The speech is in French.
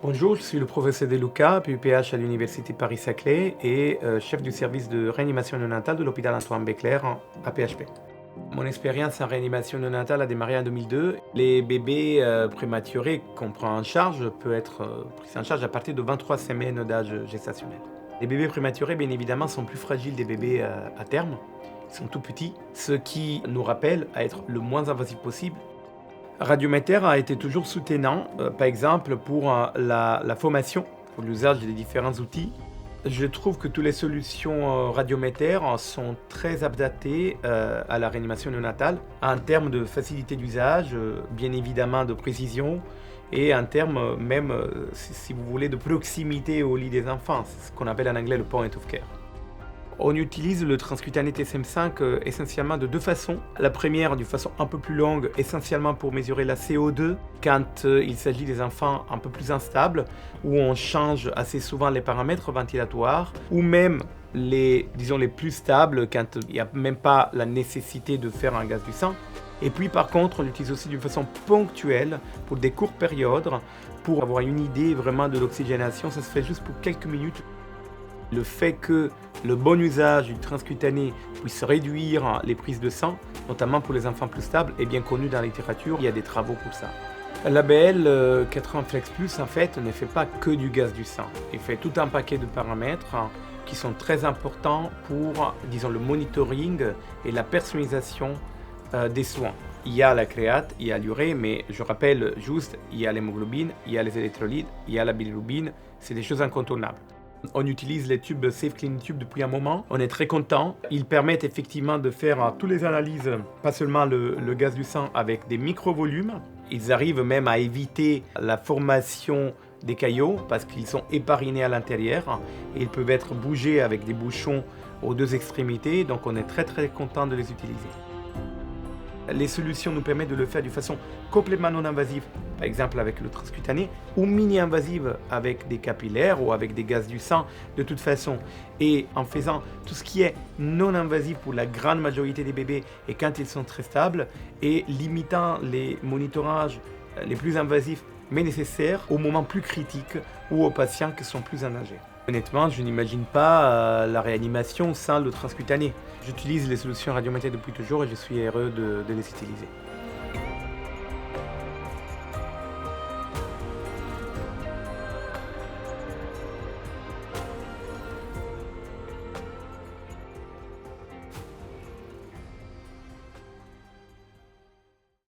Bonjour, je suis le professeur De Luca, PUPH à l'Université Paris-Saclay et chef du service de réanimation néonatale de l'hôpital Antoine Béclair à PHP. Mon expérience en réanimation néonatale a démarré en 2002. Les bébés prématurés qu'on prend en charge peuvent être pris en charge à partir de 23 semaines d'âge gestationnel. Les bébés prématurés, bien évidemment, sont plus fragiles des bébés à terme. Ils sont tout petits, ce qui nous rappelle à être le moins invasif possible. Radiométer a été toujours soutenant, par exemple pour la formation, pour l'usage des différents outils. Je trouve que toutes les solutions radiométer sont très adaptées à la réanimation néonatale, en termes de facilité d'usage, bien évidemment de précision, et en termes même, si vous voulez, de proximité au lit des enfants, ce qu'on appelle en anglais le point of care. On utilise le transcutané TSM5 essentiellement de deux façons. La première, d'une façon un peu plus longue, essentiellement pour mesurer la CO2 quand il s'agit des enfants un peu plus instables, où on change assez souvent les paramètres ventilatoires, ou même les plus stables quand il n'y a même pas la nécessité de faire un gaz du sang. Et puis par contre, on l'utilise aussi d'une façon ponctuelle pour des courtes périodes, pour avoir une idée vraiment de l'oxygénation. Ça se fait juste pour quelques minutes. Le fait que le bon usage du transcutané puisse réduire les prises de sang, notamment pour les enfants plus stables, est bien connu dans la littérature. Il y a des travaux pour ça. L'ABL 80 Flex Plus, en fait, ne fait pas que du gaz du sang. Il fait tout un paquet de paramètres qui sont très importants pour, disons, le monitoring et la personnalisation des soins. Il y a la créate, il y a l'urée, mais je rappelle juste, il y a l'hémoglobine, il y a les électrolytes, il y a la bilirubine. C'est des choses incontournables. On utilise les tubes Safe Clean Tube depuis un moment. On est très content. Ils permettent effectivement de faire toutes les analyses, pas seulement le gaz du sang avec des micro-volumes. Ils arrivent même à éviter la formation des caillots parce qu'ils sont éparinés à l'intérieur et ils peuvent être bougés avec des bouchons aux deux extrémités. Donc on est très très content de les utiliser. Les solutions nous permettent de le faire d'une façon complètement non invasive, par exemple avec le transcutané, ou mini-invasive avec des capillaires ou avec des gaz du sang de toute façon. Et en faisant tout ce qui est non invasif pour la grande majorité des bébés et quand ils sont très stables, et limitant les monitorages les plus invasifs mais nécessaires aux moments plus critiques ou aux patients qui sont plus en âge. Honnêtement, je n'imagine pas la réanimation sans le transcutané. J'utilise les solutions radiométriques depuis toujours et je suis heureux de les utiliser.